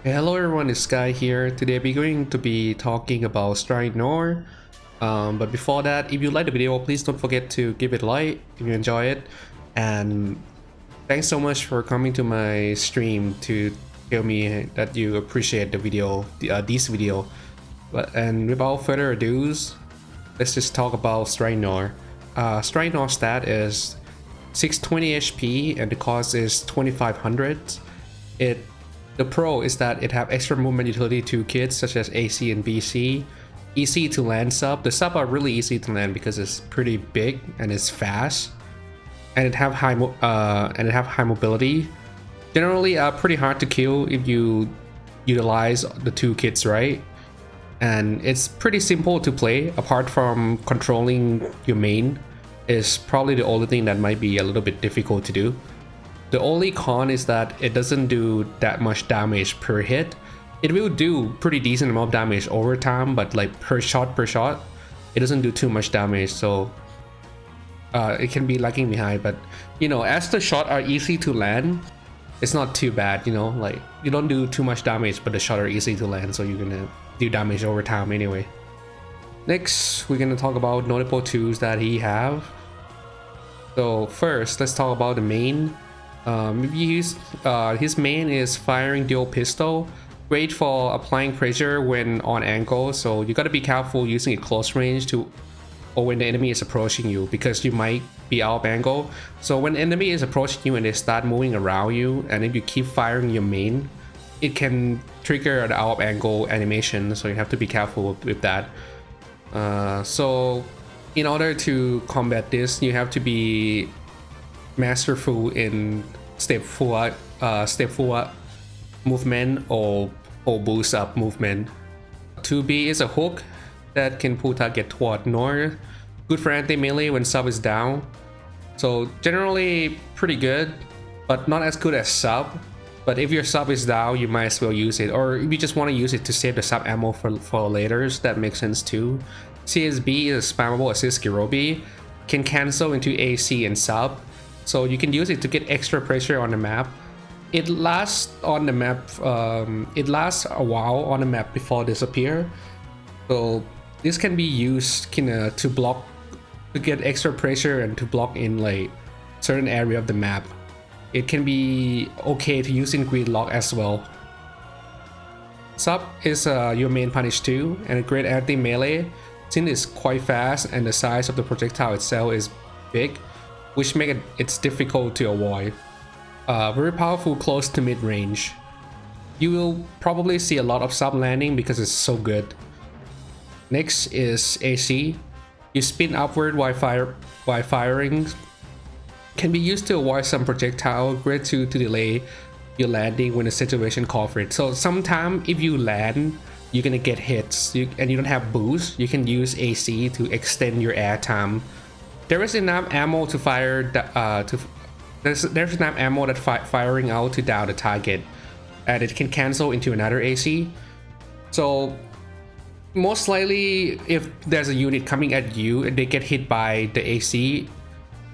Hey, hello everyone, it's Sky here. Today we're going to be talking about Strike Noir. But before that, if you like the video, please don't forget to give it a like if you enjoy it. And thanks so much for coming to my stream to tell me that you appreciate the video, this video. And without further ado, let's just talk about Strike Noir. Strike Noir stat is 620 HP and the cost is 2500. The pro is that it have extra movement utility to kits such as AC and BC. Easy to land sub. The sub are really easy to land because it's pretty big and it's fast, and it have high mobility. Generally, pretty hard to kill if you utilize the two kits right. And it's pretty simple to play. Apart from controlling your main, is probably the only thing that might be a little bit difficult to do. The only con is that it doesn't do that much damage per hit. It will do pretty decent amount of damage over time, but like per shot, it doesn't do too much damage. So it can be lagging behind. But you know, as the shot are easy to land, it's not too bad. You know, like you don't do too much damage, but the shot are easy to land, so you're gonna do damage over time anyway. Next, we're gonna talk about notable tools that he have. So first, let's talk about the main. His main is firing dual pistol, great for applying pressure when on angle, so you gotta be careful using it close range or when the enemy is approaching you, because you might be out of angle. So when the enemy is approaching you and they start moving around you, and if you keep firing your main, it can trigger the out of angle animation, so you have to be careful with that. So in order to combat this, you have to be masterful in step forward movement or boost up movement. 2B is a hook that can pull target toward Noir. Good for anti-melee when sub is down. So generally pretty good, but not as good as sub. But if your sub is down, you might as well use it. Or if you just want to use it to save the sub ammo for later, that makes sense too. CSB is spammable assist Girobi, can cancel into AC and sub. So you can use it to get extra pressure on the map. It lasts on the map. It lasts a while on the map before disappear. So this can be used to block, to get extra pressure and to block in like certain area of the map. It can be okay to use in gridlock as well. Sub is your main punish too, and a great anti-melee since it's quite fast and the size of the projectile itself is big, which make it's difficult to avoid. Very powerful close to mid-range. You will probably see a lot of sub landing because it's so good. Next is AC. You spin upward while firing. Can be used to avoid some projectile, great to delay your landing when the situation calls for it. So sometimes if you land, you're gonna get hits and you don't have boost, you can use AC to extend your air time. There is enough ammo to fire. There's enough ammo that firing out to down the target, and it can cancel into another AC. So most likely, if there's a unit coming at you and they get hit by the AC,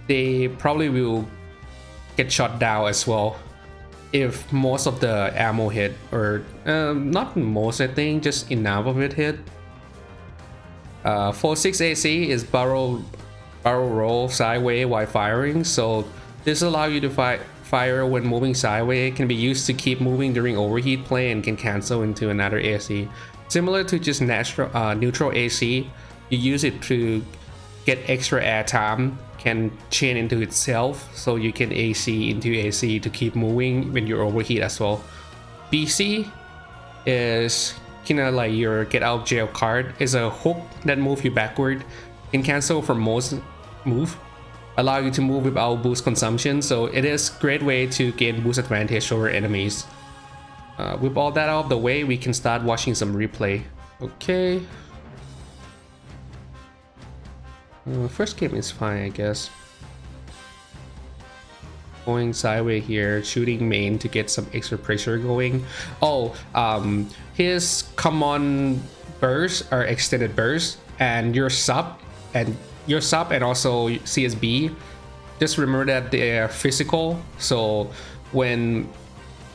they probably will get shot down as well. If most of the ammo hit, or not most, I think just enough of it hit. 4-6 AC is barrel roll sideways while firing, so this allows you to fire when moving sideways. It can be used to keep moving during overheat play and can cancel into another AC. Similar to just neutral AC, you use it to get extra air time, can chain into itself, so you can AC into AC to keep moving when you're overheat as well. BC is kinda like your get out jail card. Is a hook that moves you backward, can cancel for most move, allow you to move without boost consumption, so it is a great way to gain boost advantage over enemies. With all that out of the way, we can start watching some replay. Okay. First game is fine, I guess. Going sideways here, shooting main to get some extra pressure going. Oh, his common burst or extended burst, and your sub and also CSB. Just remember that they're physical. So when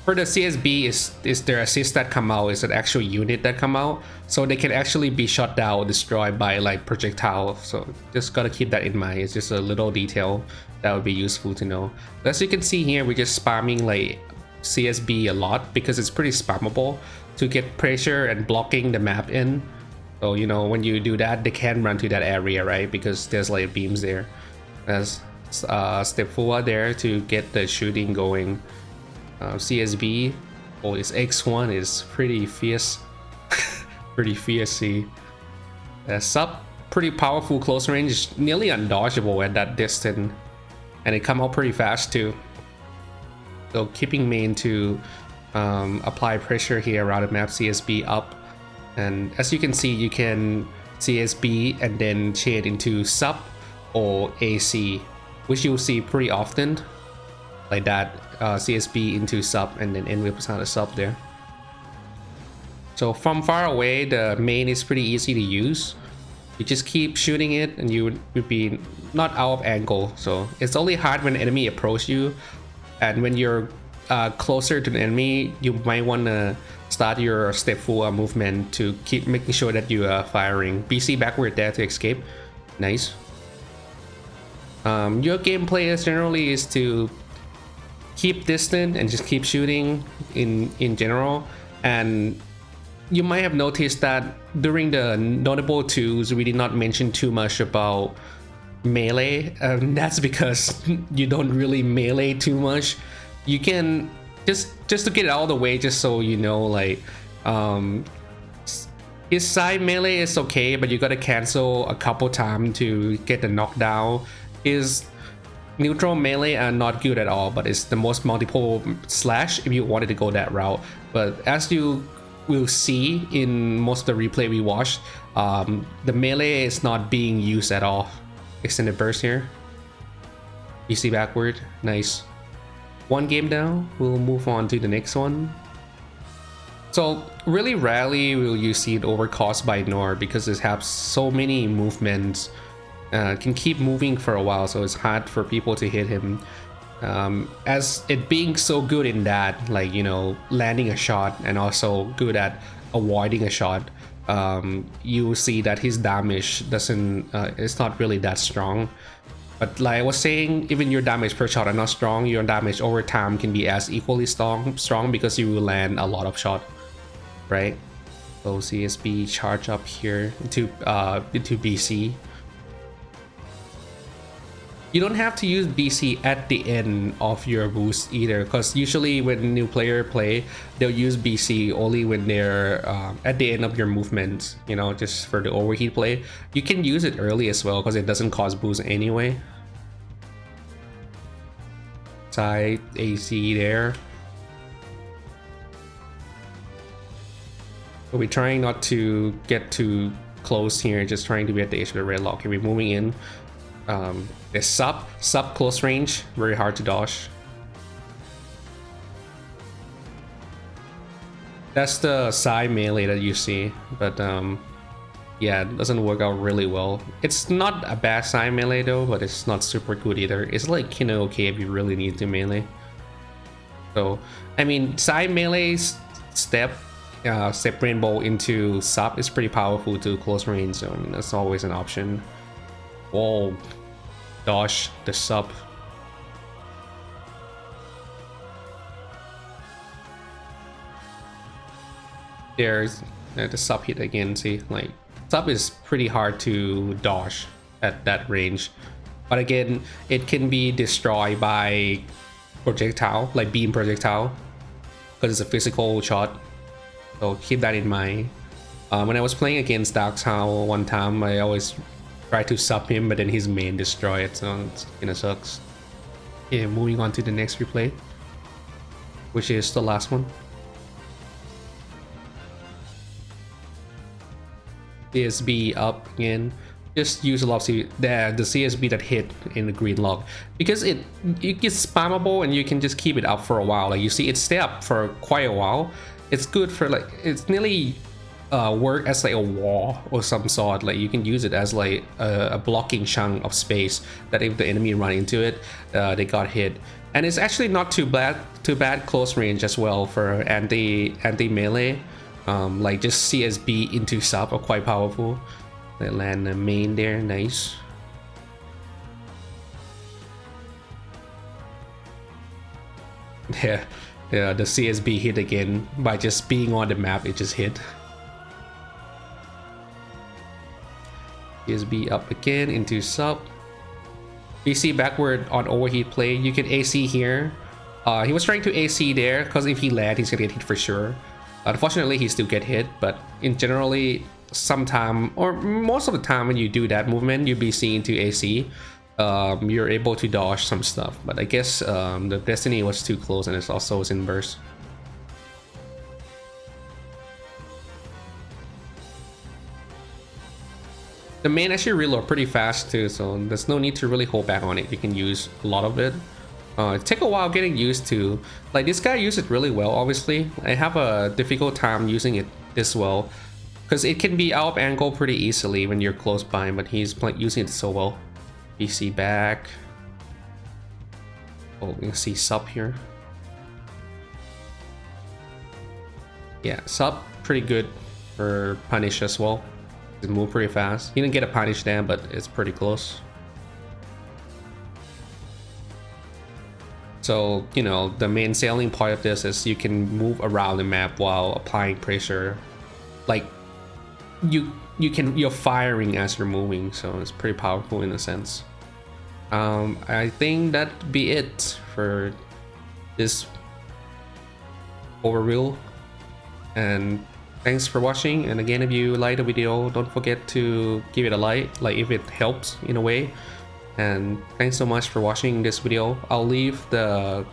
for the CSB is their assist that come out is an actual unit that come out, so they can actually be shot down or destroyed by like projectile. So just gotta keep that in mind. It's just a little detail that would be useful to know. As you can see here, we're just spamming like CSB a lot because it's pretty spammable to get pressure and blocking the map in. So you know, when you do that, they can run to that area, right? Because there's like beams there. There's step forward there to get the shooting going. CSB or its X1 is pretty fierce. Pretty fiercey. Sub, pretty powerful close range, nearly undodgeable at that distance, and it come out pretty fast too. So keeping main to apply pressure here around the map. CSB up, and as you can see, you can CSB and then change into sub or AC, which you'll see pretty often like that. CSB into sub and then end with a sub there. So from far away, the main is pretty easy to use. You just keep shooting it and you would be not out of angle. So it's only hard when enemy approach you, and when you're closer to the enemy, you might want to start your step forward movement to keep making sure that you are firing. BC backward there to escape. Nice. Your gameplay is generally is to keep distant and just keep shooting in general. And you might have noticed that during the notable twos, we did not mention too much about melee. That's because you don't really melee too much. You can just to get it out of the way, just so you know, like his side melee is okay, but you gotta cancel a couple times to get the knockdown. His neutral melee are not good at all, but it's the most multiple slash if you wanted to go that route. But as you will see in most of the replay we watched, the melee is not being used at all. Extended burst here. BC backward. Nice. One game down. We'll move on to the next one. So really rarely will you see it overcost by Noir because it has so many movements. Can keep moving for a while, so it's hard for people to hit him. As it being so good in that, like, you know, landing a shot and also good at avoiding a shot, you will see that his damage doesn't it's not really that strong. But like I was saying, even your damage per shot are not strong, your damage over time can be as equally strong because you will land a lot of shot, right? So CSB charge up here into BC. You don't have to use BC at the end of your boost either, because usually when a new player play, they'll use BC only when they're at the end of your movements, you know, just for the overheat play. You can use it early as well because it doesn't cause boost anyway. Side AC there. But we're trying not to get too close here, just trying to be at the edge of the red lock. Okay, we're moving in. There's sub close range, very hard to dodge. That's the side melee that you see, but yeah, it doesn't work out really well. It's not a bad side melee though, but it's not super good either. It's like kind of okay if you really need to melee. So I mean, side melee's step rainbow into sub is pretty powerful to close range, so I mean that's always an option. Whoa. Dodge the sub. There's the sub hit again. See, like sub is pretty hard to dodge at that range, but again, it can be destroyed by projectile, like beam projectile, because it's a physical shot. So keep that in mind. When I was playing against Dark Town one time, I always try to sub him, but then his main destroy it, so it kinda sucks. Yeah, moving on to the next replay, which is the last one. CSB up again. Just use a lot of the CSB that hit in the green log, because it gets spammable and you can just keep it up for a while. Like you see, it stay up for quite a while. It's good for like, it's nearly work as like a wall or some sort. Like you can use it as like a blocking chunk of space that if the enemy run into it, they got hit. And it's actually not too bad close range as well for anti melee. Like just CSB into sub are quite powerful. They land the main there, nice. Yeah, the CSB hit again by just being on the map. It just hit. CSB up again into sub. BC backward on overheat play. You can AC here. He was trying to AC there because if he land, he's gonna get hit for sure. Unfortunately, he still get hit, but in generally, sometime or most of the time when you do that movement, you BC into AC. You're able to dodge some stuff, but I guess the destiny was too close and it's also in burst. The main actually reload pretty fast too, so there's no need to really hold back on it. You can use a lot of it. It take a while getting used to. Like this guy used it really well. Obviously, I have a difficult time using it this well because it can be out of angle pretty easily when you're close by, but he's using it so well. BC back. Oh, we can see sub here. Yeah, sub pretty good for punish as well. It move pretty fast. He didn't get a punish there, but it's pretty close. So, you know, the main selling part of this is you can move around the map while applying pressure. Like you're firing as you're moving, so it's pretty powerful in a sense. I think that'd be it for this overview, and thanks for watching. And again, if you like the video, don't forget to give it a like if it helps in a way. And thanks so much for watching this video. I'll leave the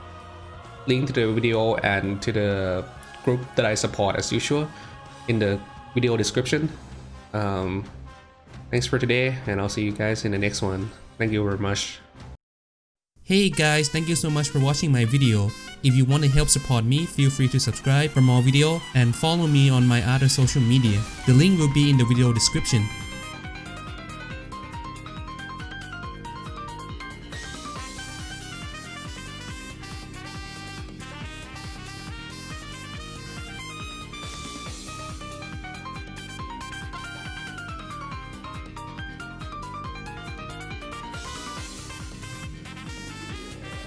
link to the video and to the group that I support as usual in the video description. Thanks for today, and I'll see you guys in the next one. Thank you very much. Hey guys, thank you so much for watching my video. If you want to help support me, feel free to subscribe for more video and follow me on my other social media. The link will be in the video description.